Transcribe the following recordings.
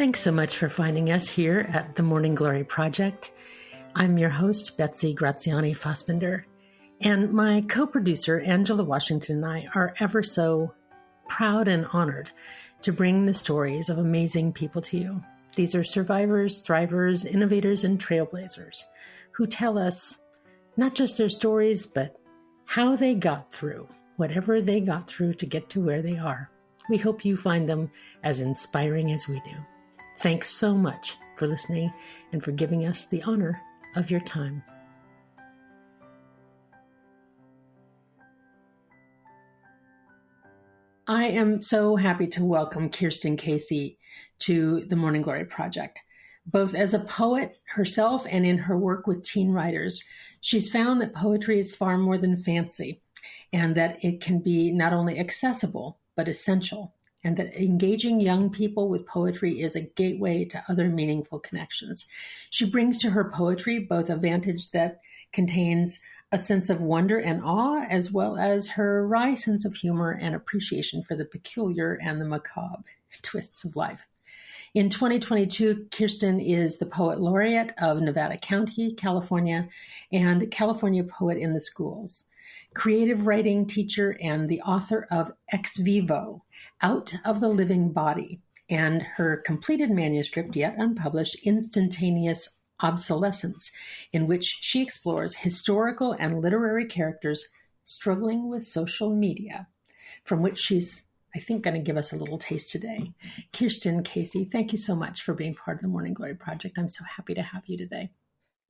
Thanks so much for finding us here at the Morning Glory Project. I'm your host, Betsy Graziani Fassbender, and my co-producer, Angela Washington, and I are ever so proud and honored to bring the stories of amazing people to you. These are survivors, thrivers, innovators, and trailblazers who tell us not just their stories, but how they got through whatever they got through to get to where they are. We hope you find them as inspiring as we do. Thanks so much for listening and for giving us the honor of your time. I am so happy to welcome Kirsten Casey to the Morning Glory Project. Both as a poet herself and in her work with teen writers, she's found that poetry is far more than fancy, and that it can be not only accessible, but essential, and that engaging young people with poetry is a gateway to other meaningful connections. She brings to her poetry both a vantage that contains a sense of wonder and awe, as well as her wry sense of humor and appreciation for the peculiar and the macabre twists of life. In 2022, Kirsten is the Poet Laureate of Nevada County, California, and California Poet in the Schools, creative writing teacher, and the author of Ex Vivo, Out of the Living Body, and her completed manuscript, yet unpublished, Instantaneous Obsolescence, in which she explores historical and literary characters struggling with social media, from which she's, I think, going to give us a little taste today. Kirsten Casey, thank you so much for being part of the Morning Glory Project. I'm so happy to have you today.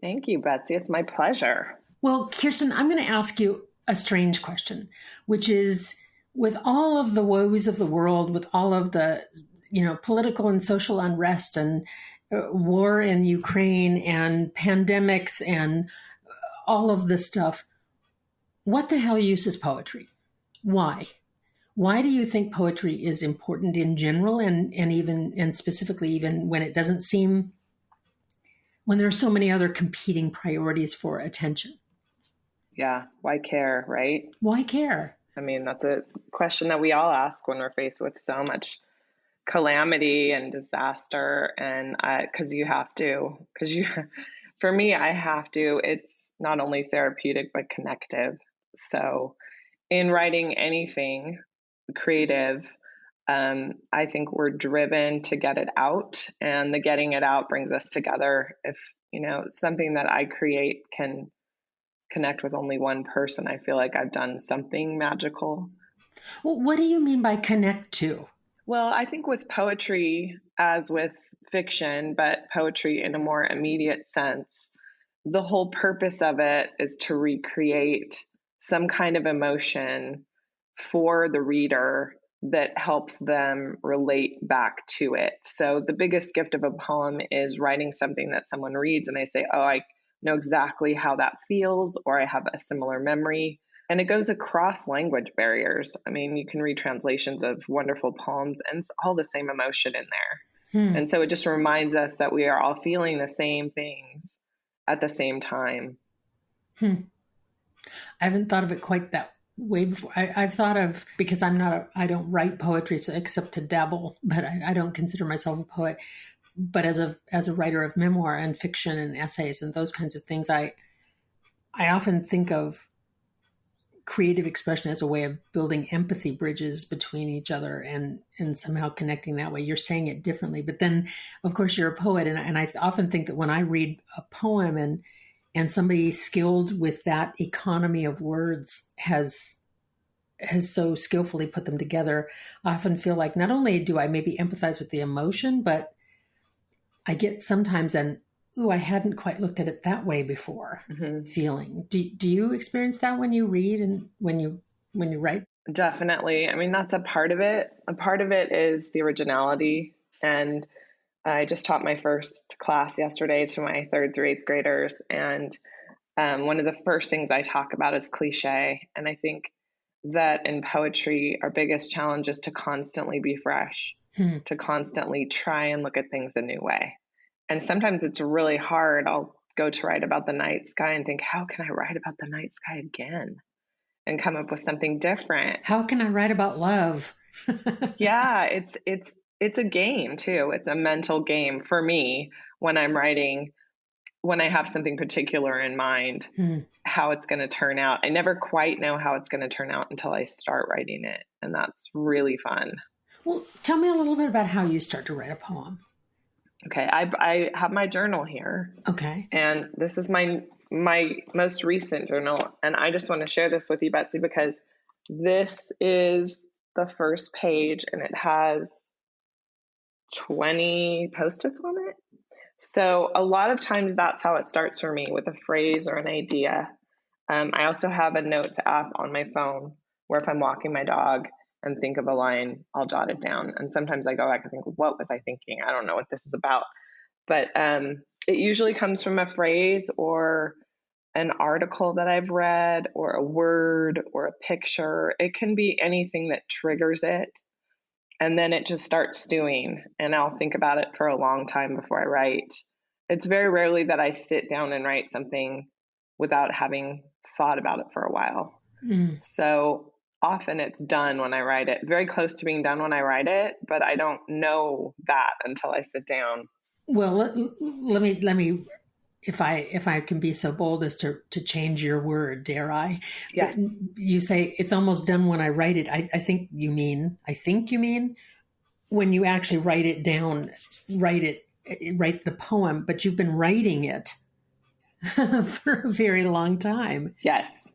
Thank you, Betsy. It's my pleasure. Well, Kirsten, I'm going to ask you a strange question, which is, with all of the woes of the world, with all of the, political and social unrest and war in Ukraine and pandemics and all of this stuff, what the hell use is poetry? Why? Why do you think poetry is important in general and specifically even when it doesn't seem, when there are so many other competing priorities for attention? Yeah. Why care, right? Why care? I mean, that's a question that we all ask when we're faced with so much calamity and disaster. And for me, I have to, it's not only therapeutic, but connective. So in writing anything creative, I think we're driven to get it out, and the getting it out brings us together. If, something that I create can connect with only one person, I feel like I've done something magical. Well, what do you mean by connect to? Well, I think with poetry, as with fiction, but poetry in a more immediate sense, the whole purpose of it is to recreate some kind of emotion for the reader that helps them relate back to it. So the biggest gift of a poem is writing something that someone reads and they say, oh, I know exactly how that feels, or I have a similar memory. And it goes across language barriers. I mean, you can read translations of wonderful poems and it's all the same emotion in there. And so it just reminds us that we are all feeling the same things at the same time. I haven't thought of it quite that way before. I've thought of, because I don't write poetry except to dabble, but I don't consider myself a poet. But as a writer of memoir and fiction and essays and those kinds of things, I often think of creative expression as a way of building empathy bridges between each other and somehow connecting that way. You're saying it differently, but then of course you're a poet. And I often think that when I read a poem and somebody skilled with that economy of words has so skillfully put them together, I often feel like not only do I maybe empathize with the emotion, but I get sometimes I hadn't quite looked at it that way before feeling. Do you experience that when you read and when you write? Definitely. I mean, that's a part of it. A part of it is the originality. And I just taught my first class yesterday to my 3rd through 8th graders. And one of the first things I talk about is cliche. And I think that in poetry, our biggest challenge is to constantly be fresh, to constantly try and look at things a new way. And sometimes it's really hard. I'll go to write about the night sky and think, how can I write about the night sky again and come up with something different? How can I write about love? Yeah, it's it's a game too. It's a mental game for me when I'm writing, when I have something particular in mind, how it's going to turn out. I never quite know how it's going to turn out until I start writing it. And that's really fun. Well, tell me a little bit about how you start to write a poem. Okay. I have my journal here. Okay. And this is my most recent journal. And I just want to share this with you, Betsy, because this is the first page and it has 20 post-its on it. So a lot of times that's how it starts for me, with a phrase or an idea. I also have a notes app on my phone where if I'm walking my dog and think of a line, I'll jot it down. And sometimes I go back and think, what was I thinking? I don't know what this is about. But it usually comes from a phrase or an article that I've read or a word or a picture. It can be anything that triggers it. And then it just starts stewing, and I'll think about it for a long time before I write. It's very rarely that I sit down and write something without having thought about it for a while. So often it's done when I write it, very close to being done when I write it, but I don't know that until I sit down. Well, let me, if I can be so bold as to change your word, dare I? Yes. You say it's almost done when I write it. I think you mean when you actually write it down, write the poem, but you've been writing it for a very long time. Yes.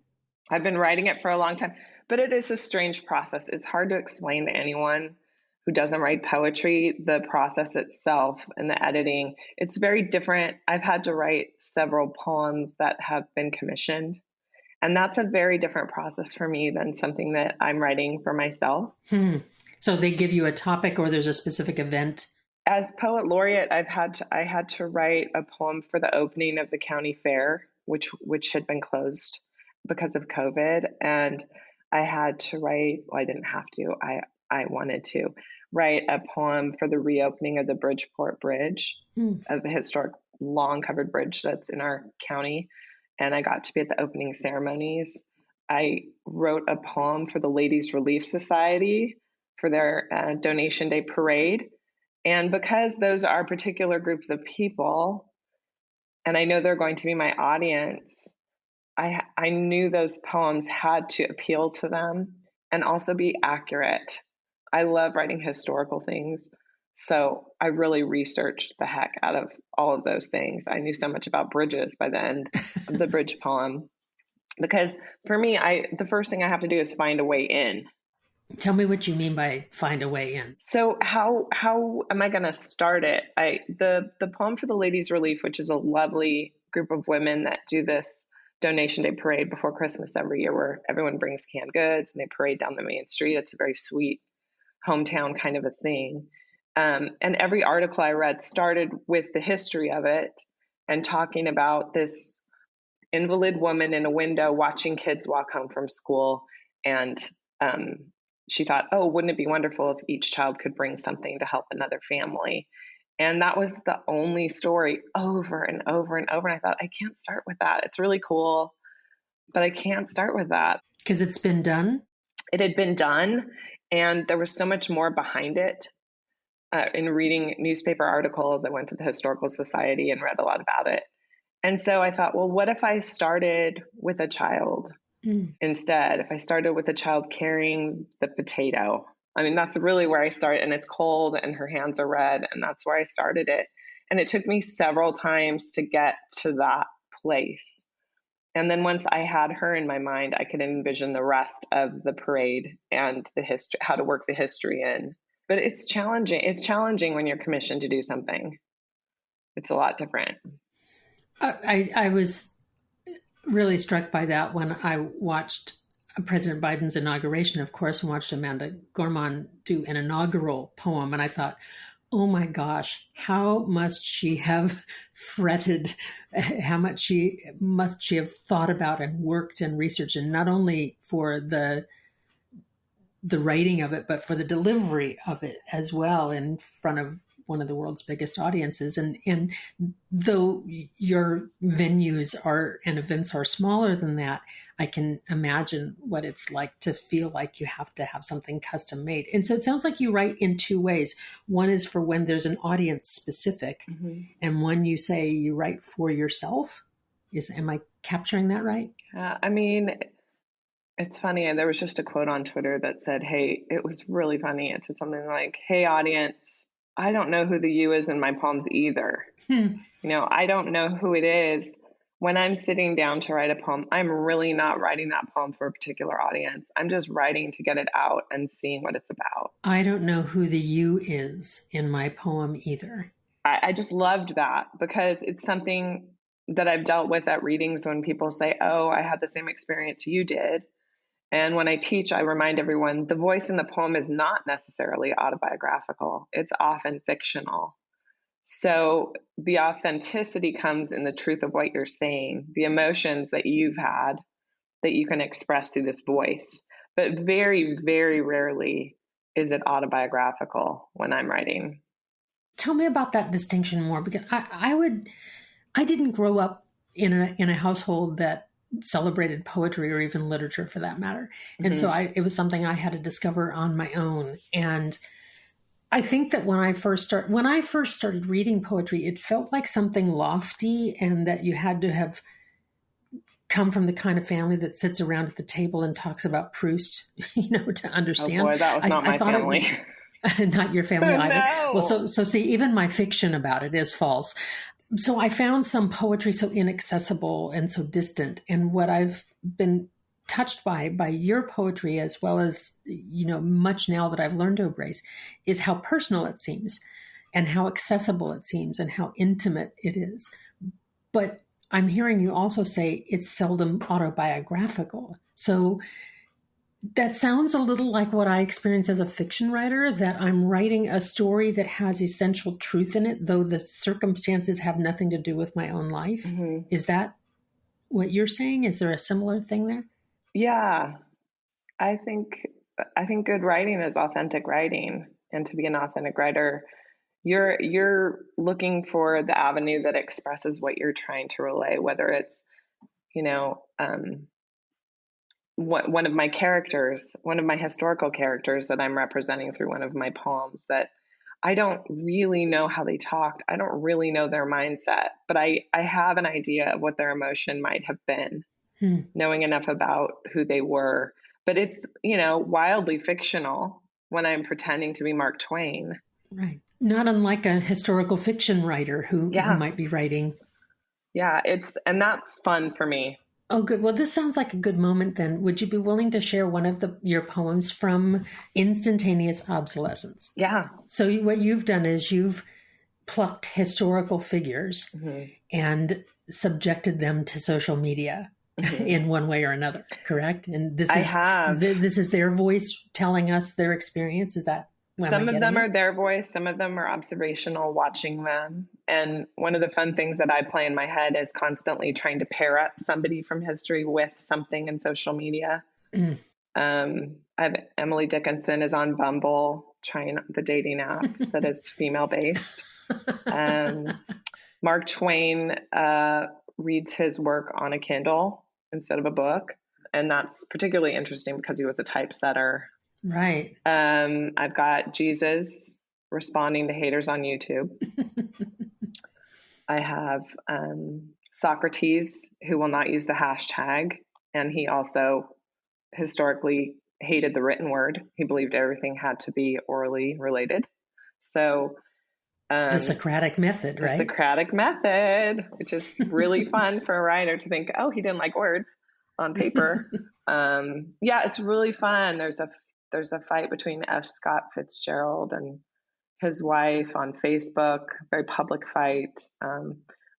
I've been writing it for a long time, but it is a strange process. It's hard to explain to anyone who doesn't write poetry, the process itself and the editing. It's very different. I've had to write several poems that have been commissioned, and that's a very different process for me than something that I'm writing for myself. So they give you a topic, or there's a specific event? As poet laureate, I had to write a poem for the opening of the county fair, which had been closed because of COVID. And I had to write, well, I didn't have to, I wanted to write a poem for the reopening of the Bridgeport Bridge, of the historic long covered bridge that's in our county. And I got to be at the opening ceremonies. I wrote a poem for the Ladies Relief Society for their donation day parade. And because those are particular groups of people, and I know they're going to be my audience, I knew those poems had to appeal to them and also be accurate. I love writing historical things, so I really researched the heck out of all of those things. I knew so much about bridges by the end of the bridge poem, because for me, the first thing I have to do is find a way in. Tell me what you mean by find a way in. So how am I going to start it? The poem for the Ladies Relief, which is a lovely group of women that do this donation day parade before Christmas every year, where everyone brings canned goods and they parade down the main street. It's a very sweet hometown kind of a thing. And every article I read started with the history of it and talking about this invalid woman in a window watching kids walk home from school. And she thought, oh, wouldn't it be wonderful if each child could bring something to help another family? And that was the only story over and over and over. And I thought, I can't start with that. It's really cool, but I can't start with that. Because it's been done? It had been done, and there was so much more behind it. In reading newspaper articles, I went to the Historical Society and read a lot about it. And so I thought, well, what if I started with a child instead? If I started with a child carrying the potato, I mean, that's really where I started, and it's cold and her hands are red, and that's where I started it. And it took me several times to get to that place. And then once I had her in my mind, I could envision the rest of the parade and the history, how to work the history in. But it's challenging. It's challenging when you're commissioned to do something. It's a lot different. I was really struck by that when I watched President Biden's inauguration, of course, and watched Amanda Gorman do an inaugural poem. And I thought, oh my gosh, how must she have fretted? How much must she have thought about and worked and researched, and not only for the writing of it, but for the delivery of it as well, in front of one of the world's biggest audiences. And though your venues are and events are smaller than that, I can imagine what it's like to feel like you have to have something custom made. And so it sounds like you write in two ways. One is for when there's an audience specific, and one you say you write for yourself. Am I capturing that right? I mean, it's funny. There was just a quote on Twitter that said, hey, it was really funny. It said something like, hey, audience, I don't know who the you is in my poems either. I don't know who it is. When I'm sitting down to write a poem, I'm really not writing that poem for a particular audience. I'm just writing to get it out and seeing what it's about. I don't know who the you is in my poem either. I just loved that because it's something that I've dealt with at readings when people say, oh, I had the same experience you did. And when I teach, I remind everyone the voice in the poem is not necessarily autobiographical. It's often fictional. So the authenticity comes in the truth of what you're saying, the emotions that you've had that you can express through this voice. But very, very rarely is it autobiographical when I'm writing. Tell me about that distinction more, because I didn't grow up in a household that celebrated poetry or even literature for that matter. And so it was something I had to discover on my own. And I think that when I first started reading poetry, it felt like something lofty and that you had to have come from the kind of family that sits around at the table and talks about Proust, to understand. Oh boy, that was not my family. Not your family either. No. Well, so see, even my fiction about it is false. So I found some poetry so inaccessible and so distant. And what I've been touched by your poetry, as well as, much now that I've learned to embrace, is how personal it seems and how accessible it seems and how intimate it is. But I'm hearing you also say it's seldom autobiographical. So that sounds a little like what I experience as a fiction writer, that I'm writing a story that has essential truth in it, though the circumstances have nothing to do with my own life. Is that what you're saying? Is there a similar thing there? Yeah, I think good writing is authentic writing. And to be an authentic writer, you're looking for the avenue that expresses what you're trying to relay, whether it's, one of my characters, one of my historical characters that I'm representing through one of my poems, that I don't really know how they talked. I don't really know their mindset, but I have an idea of what their emotion might have been, knowing enough about who they were. But it's, wildly fictional when I'm pretending to be Mark Twain. Right. Not unlike a historical fiction writer who might be writing. Yeah, and that's fun for me. Oh, good. Well, this sounds like a good moment then. Would you be willing to share one of your poems from Instantaneous Obsolescence? Yeah. So what you've done is you've plucked historical figures and subjected them to social media in one way or another, correct? And this is their voice telling us their experience. Is that? Some of them are their voice. Some of them are observational, watching them. And one of the fun things that I play in my head is constantly trying to pair up somebody from history with something in social media. Emily Dickinson is on Bumble, trying the dating app that is female based. Mark Twain reads his work on a Kindle instead of a book. And that's particularly interesting because he was a typesetter. Right. I've got Jesus responding to haters on YouTube. I have Socrates, who will not use the hashtag. And he also historically hated the written word. He believed everything had to be orally related. So the Socratic method, right? The Socratic method, which is really fun for a writer to think, oh, he didn't like words on paper. It's really fun. There's a fight between F. Scott Fitzgerald and his wife on Facebook, very public fight.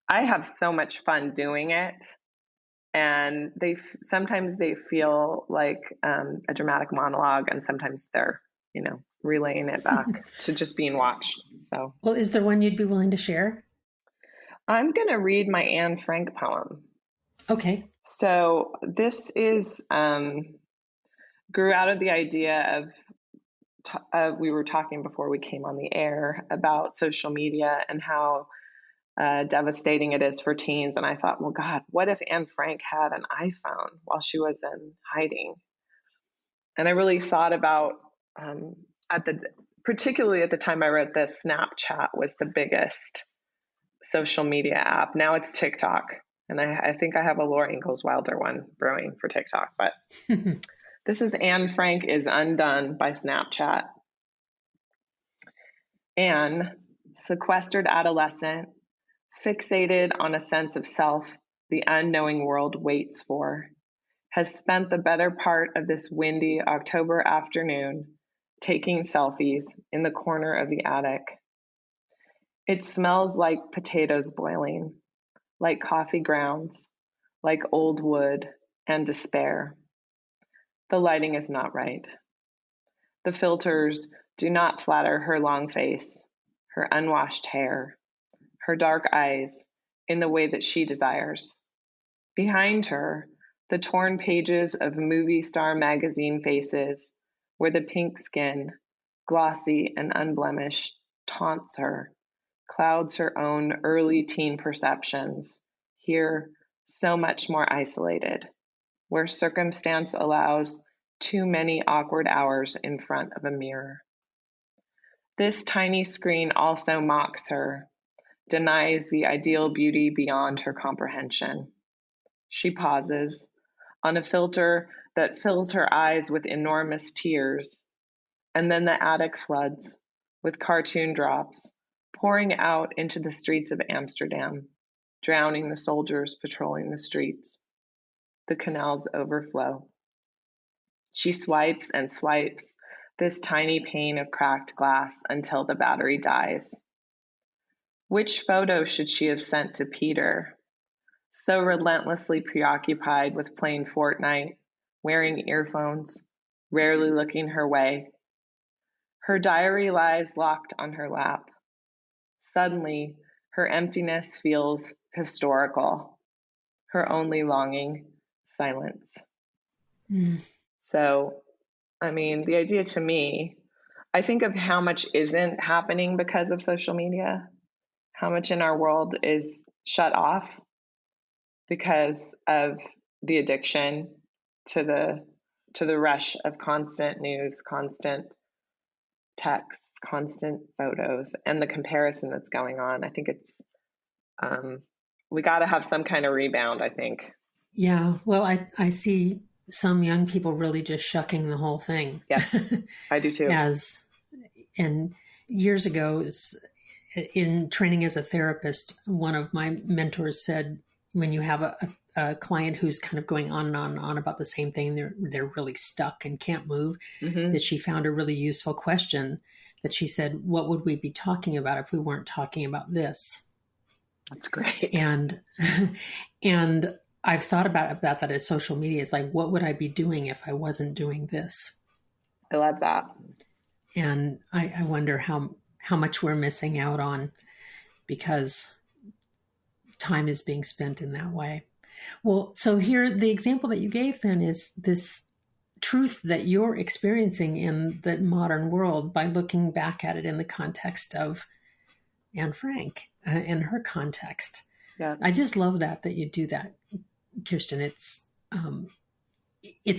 I have so much fun doing it. And sometimes they feel like a dramatic monologue, and sometimes they're, relaying it back to just being watched. So, well, is there one you'd be willing to share? I'm going to read my Anne Frank poem. Okay. So this is... grew out of the idea of we were talking before we came on the air about social media and how devastating it is for teens. And I thought, well, God, what if Anne Frank had an iPhone while she was in hiding? And I really thought about, particularly at the time I wrote this, Snapchat was the biggest social media app. Now it's TikTok. And I think I have a Laura Ingalls Wilder one brewing for TikTok. But this is Anne Frank is Undone by Snapchat. Anne, sequestered adolescent, fixated on a sense of self the unknowing world waits for, has spent the better part of this windy October afternoon taking selfies in the corner of the attic. It smells like potatoes boiling, like coffee grounds, like old wood and despair. The lighting is not right. The filters do not flatter her long face, her unwashed hair, her dark eyes in the way that she desires. Behind her, the torn pages of movie star magazine faces, where the pink skin, glossy and unblemished, taunts her, clouds her own early teen perceptions, here so much more isolated, where circumstance allows too many awkward hours in front of a mirror. This tiny screen also mocks her, denies the ideal beauty beyond her comprehension. She pauses on a filter that fills her eyes with enormous tears, and then the attic floods with cartoon drops pouring out into the streets of Amsterdam, drowning the soldiers patrolling the streets. The canals overflow. She swipes and swipes this tiny pane of cracked glass until the battery dies. Which photo should she have sent to Peter, so relentlessly preoccupied with playing Fortnite, wearing earphones, rarely looking her way? Her diary lies locked on her lap. Suddenly, her emptiness feels historical. Her only longing, silence. So, I mean, the idea to me, I think of how much isn't happening because of social media, how much in our world is shut off because of the addiction to the rush of constant news, constant texts, constant photos, and the comparison that's going on. I think it's we got to have some kind of rebound, I think. Yeah, well, I see some young people really just shucking the whole thing. Yeah, I do too. And years ago, in training as a therapist, one of my mentors said, when you have a client who's kind of going on and on and on about the same thing, they're really stuck and can't move, that she found a really useful question that she said, what would we be talking about if we weren't talking about this? That's great. And I've thought about that as social media. It's like, what would I be doing if I wasn't doing this? I love that. And I wonder how much we're missing out on because time is being spent in that way. Well, so here, the example that you gave then is this truth that you're experiencing in the modern world by looking back at it in the context of Anne Frank and her context. Yeah. I just love that you do that, Kirsten. It's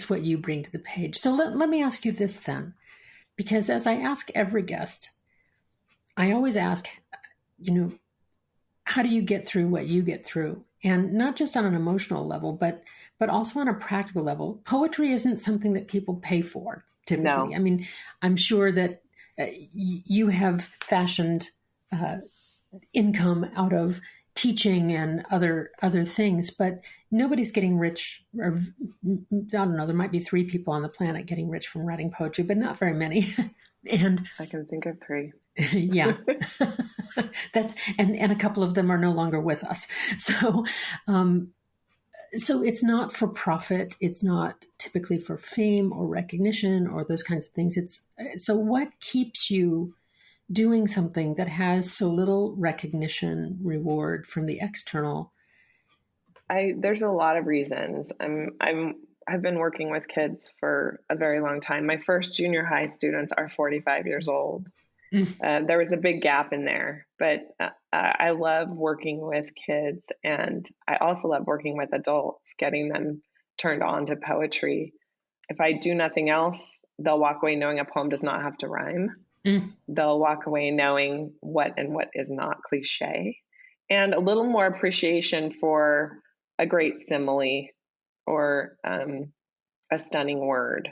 what you bring to the page. So let me ask you this then, because as I ask every guest, I always ask, how do you get through what you get through? And not just on an emotional level, but also on a practical level. Poetry isn't something that people pay for typically. No. I mean, I'm sure that you have fashioned income out of teaching and other things, but nobody's getting rich. Or I don't know, there might be 3 people on the planet getting rich from writing poetry, but not very many. And I can think of 3. Yeah. And a couple of them are no longer with us. So it's not for profit. It's not typically for fame or recognition or those kinds of things. So what keeps you doing something that has so little recognition, reward from the external? There's a lot of reasons. I've been working with kids for a very long time. My first junior high students are 45 years old. There was a big gap in there, but I love working with kids, and I also love working with adults, getting them turned on to poetry. If I do nothing else, they'll walk away knowing a poem does not have to rhyme. They'll walk away knowing what and what is not cliche, and a little more appreciation for a great simile or a stunning word.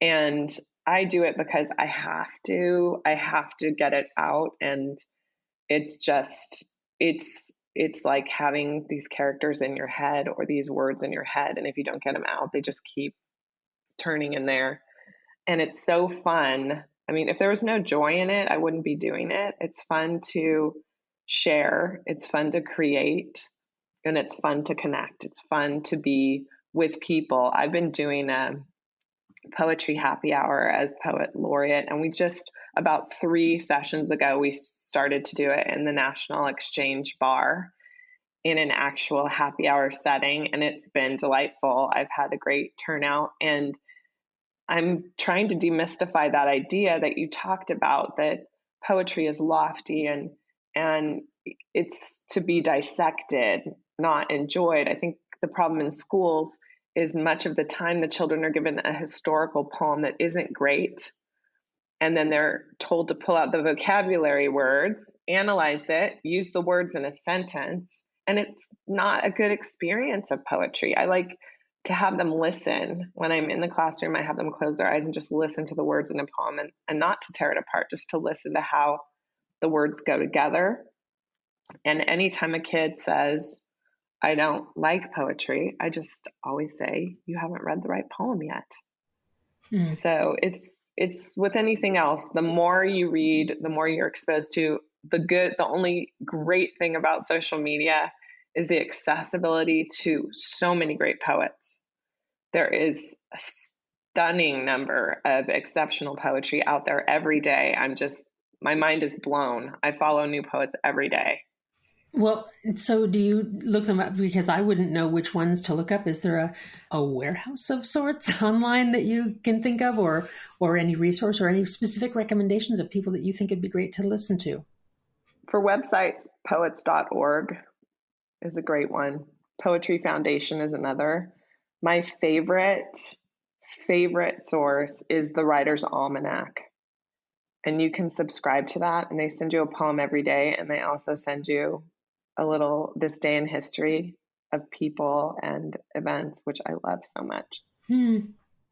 And I do it because I have to get it out. And it's like having these characters in your head or these words in your head. And if you don't get them out, they just keep turning in there. And it's so fun. I mean, if there was no joy in it, I wouldn't be doing it. It's fun to share. It's fun to create, and it's fun to connect. It's fun to be with people. I've been doing a poetry happy hour as poet laureate, and we just about 3 sessions ago, we started to do it in the National Exchange Bar in an actual happy hour setting, and it's been delightful. I've had a great turnout, and I'm trying to demystify that idea that you talked about, that poetry is lofty and it's to be dissected, not enjoyed. I think the problem in schools is much of the time the children are given a historical poem that isn't great, and then they're told to pull out the vocabulary words, analyze it, use the words in a sentence, and it's not a good experience of poetry. I like to have them listen. When I'm in the classroom, I have them close their eyes and just listen to the words in a poem, and not to tear it apart, just to listen to how the words go together. And anytime a kid says, I don't like poetry, I just always say, you haven't read the right poem yet. So it's with anything else, the more you read, the more you're exposed to the good. The only great thing about social media is the accessibility to so many great poets. There is a stunning number of exceptional poetry out there every day. My mind is blown. I follow new poets every day. Well, so do you look them up? Because I wouldn't know which ones to look up. Is there a warehouse of sorts online that you can think of, or any resource or any specific recommendations of people that you think it'd be great to listen to? For websites, poets.org is a great one. Poetry Foundation is another. My favorite source is the Writer's Almanac. And you can subscribe to that, and they send you a poem every day, and they also send you a little this day in history of people and events, which I love so much.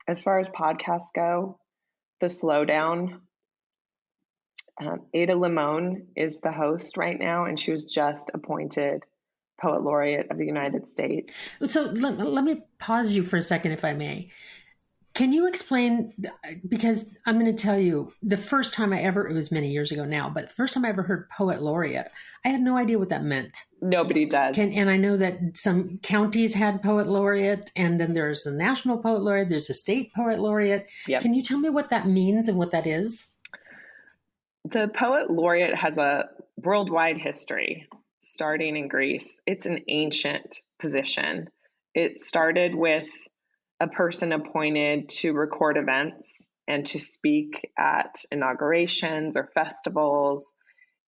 As far as podcasts go, The Slowdown, Ada Limon is the host right now, and she was just appointed Poet Laureate of the United States. So let me pause you for a second, if I may. Can you explain, because I'm going to tell you, the first time it was many years ago now, but the first time I ever heard Poet Laureate, I had no idea what that meant. Nobody does. And I know that some counties had Poet Laureate, and then there's the National Poet Laureate, there's a State Poet Laureate. Yep. Can you tell me what that means and what that is? The Poet Laureate has a worldwide history, starting in Greece. It's an ancient position. It started with a person appointed to record events and to speak at inaugurations or festivals.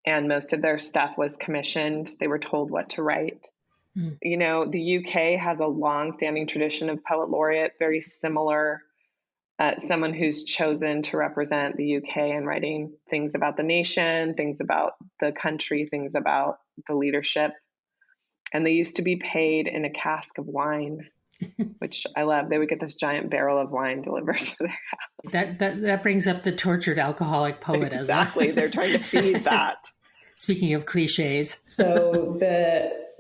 And most of their stuff was commissioned. They were told what to write. You know, the UK has a long-standing tradition of Poet Laureate, very similar. Someone who's chosen to represent the UK and writing things about the nation, things about the country, things about the leadership. And they used to be paid in a cask of wine, which I love. They would get this giant barrel of wine delivered to their house. That brings up the tortured alcoholic poet. Exactly. They're trying to feed that. Speaking of cliches. So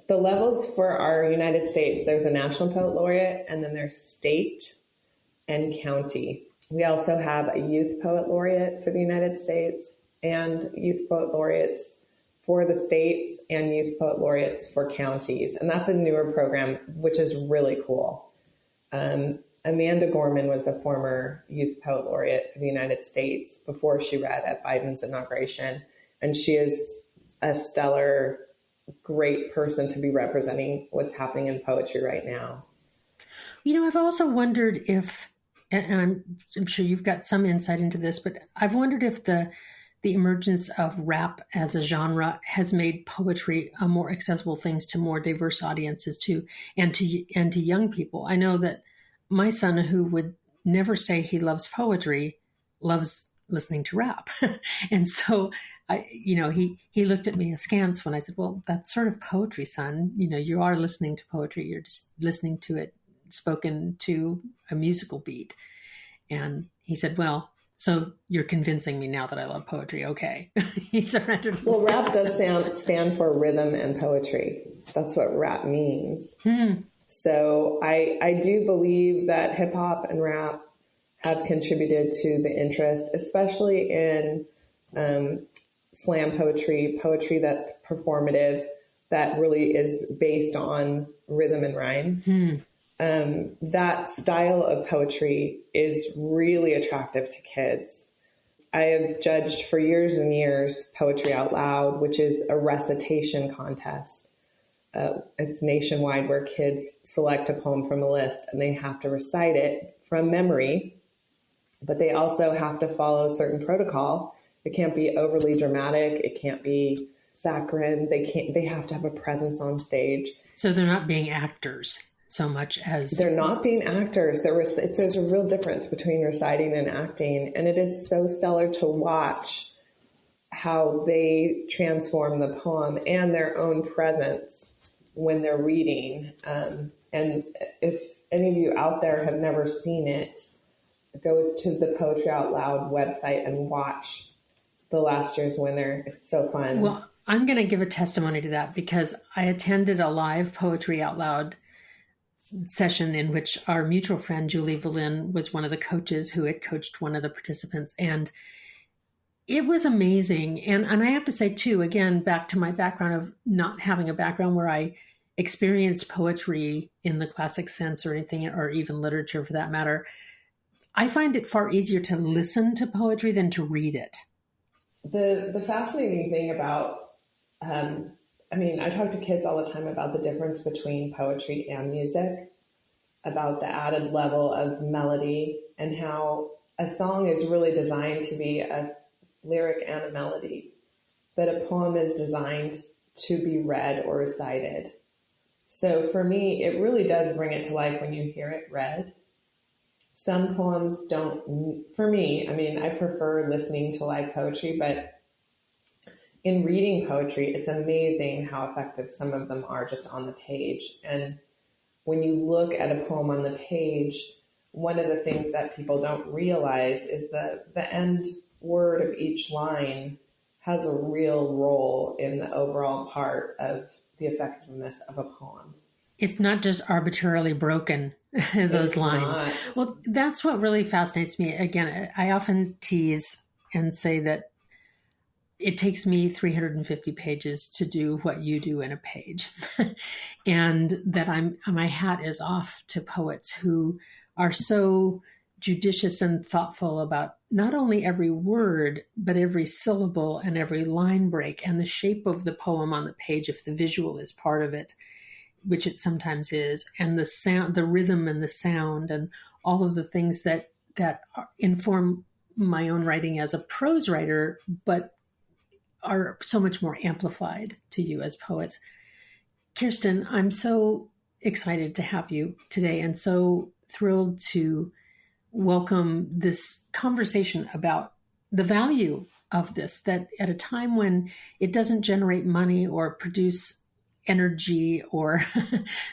the levels for our United States, there's a National Poet Laureate, and then there's state and county. We also have a Youth Poet Laureate for the United States, and Youth Poet Laureates for the states, and Youth Poet Laureates for counties. And that's a newer program, which is really cool. Amanda Gorman was the former Youth Poet Laureate for the United States before she read at Biden's inauguration. And she is a stellar, great person to be representing what's happening in poetry right now. I've also wondered if, and I'm sure you've got some insight into this, but I've wondered if the emergence of rap as a genre has made poetry a more accessible things to more diverse audiences too, and to young people. I know that my son, who would never say he loves poetry, loves listening to rap. And so he looked at me askance when I said, well, that's sort of poetry, son. You are listening to poetry. You're just listening to it spoken to a musical beat. And he said, well, so you're convincing me now that I love poetry. Okay. He surrendered. Well, rap does stand for rhythm and poetry. That's what rap means. So I do believe that hip hop and rap have contributed to the interest, especially in slam poetry that's performative, that really is based on rhythm and rhyme. That style of poetry is really attractive to kids. I have judged for years and years Poetry Out Loud, which is a recitation contest. It's nationwide, where kids select a poem from a list and they have to recite it from memory, but they also have to follow a certain protocol. It can't be overly dramatic. It can't be saccharine. They have to have a presence on stage. So they're not being actors so much as... They're not being actors. There's a real difference between reciting and acting. And it is so stellar to watch how they transform the poem and their own presence when they're reading. And if any of you out there have never seen it, go to the Poetry Out Loud website and watch the last year's winner. It's so fun. Well, I'm going to give a testimony to that, because I attended a live Poetry Out Loud session in which our mutual friend Julie Valin was one of the coaches who had coached one of the participants, and it was amazing. And I have to say too, again, back to my background of not having a background where I experienced poetry in the classic sense or anything, or even literature for that matter, I find it far easier to listen to poetry than to read it. The fascinating thing about I talk to kids all the time about the difference between poetry and music, about the added level of melody, and how a song is really designed to be a lyric and a melody, but a poem is designed to be read or recited. So for me, it really does bring it to life when you hear it read. Some poems don't, for me, I prefer listening to live poetry, but in reading poetry, it's amazing how effective some of them are just on the page. And when you look at a poem on the page, one of the things that people don't realize is that the end word of each line has a real role in the overall part of the effectiveness of a poem. It's not just arbitrarily broken, those lines. Not. Well, that's what really fascinates me. Again, I often tease and say that it takes me 350 pages to do what you do in a page. And that my hat is off to poets who are so judicious and thoughtful about not only every word, but every syllable and every line break and the shape of the poem on the page, if the visual is part of it, which it sometimes is, and the sound, the rhythm and the sound, and all of the things that inform my own writing as a prose writer, but are so much more amplified to you as poets. Kirsten, I'm so excited to have you today and so thrilled to welcome this conversation about the value of this, that at a time when it doesn't generate money or produce energy or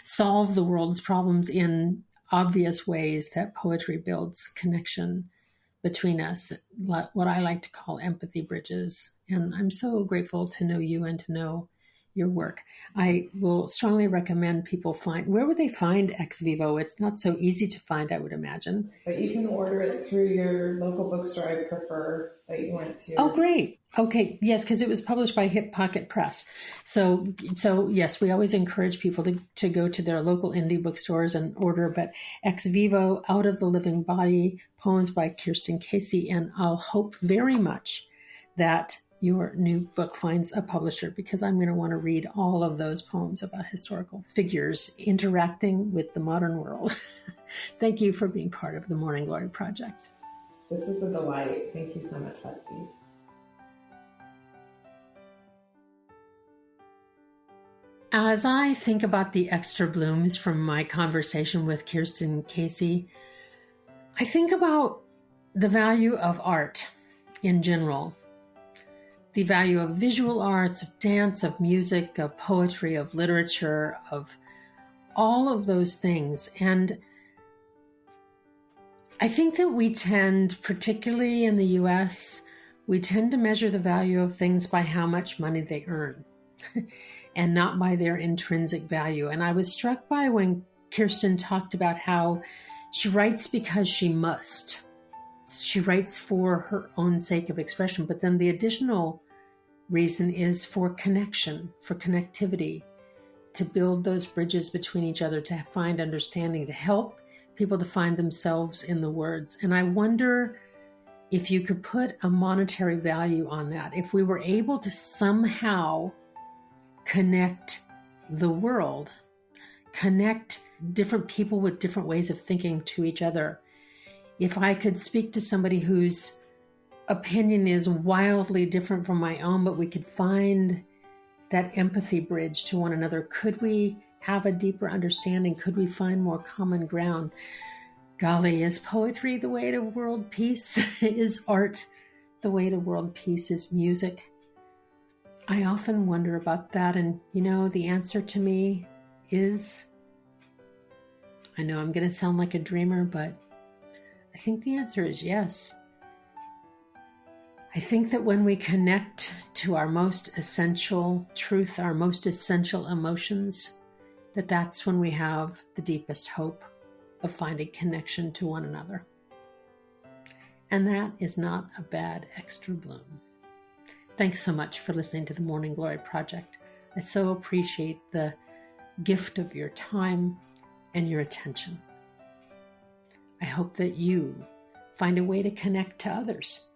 solve the world's problems in obvious ways, that poetry builds connection between us, what I like to call empathy bridges. And I'm so grateful to know you and to know your work. I will strongly recommend people where would they find Ex Vivo? It's not so easy to find, I would imagine. But you can order it through your local bookstore. I prefer that you went to. Oh, great. Okay. Yes, because it was published by Hip Pocket Press. So yes, we always encourage people to go to their local indie bookstores and order, but Ex Vivo, Out of the Living Body, poems by Kirsten Casey. And I'll hope very much that your new book finds a publisher, because I'm going to want to read all of those poems about historical figures interacting with the modern world. Thank you for being part of the Morning Glory Project. This is a delight. Thank you so much, Betsy. As I think about the extra blooms from my conversation with Kirsten Casey, I think about the value of art in general, the value of visual arts, of dance, of music, of poetry, of literature, of all of those things. And I think that we tend, particularly in the US, we tend to measure the value of things by how much money they earn and not by their intrinsic value. And I was struck by when Kirsten talked about how she writes because she must. She writes for her own sake of expression, but then the additional reason is for connection, for connectivity, to build those bridges between each other, to find understanding, to help people to find themselves in the words. And I wonder if you could put a monetary value on that, if we were able to somehow connect the world, connect different people with different ways of thinking to each other. If I could speak to somebody whose opinion is wildly different from my own, but we could find that empathy bridge to one another, could we have a deeper understanding? Could we find more common ground? Golly, is poetry the way to world peace? Is art the way to world peace? Is music? I often wonder about that. And, the answer to me is, I know I'm going to sound like a dreamer, but I think the answer is yes. I think that when we connect to our most essential truth, our most essential emotions, that's when we have the deepest hope of finding connection to one another. And that is not a bad extra bloom. Thanks so much for listening to the Morning Glory Project. I so appreciate the gift of your time and your attention. I hope that you find a way to connect to others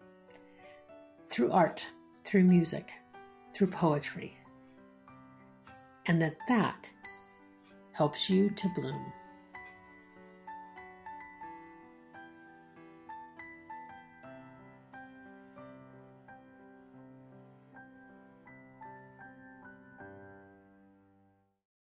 through art, through music, through poetry, and that helps you to bloom.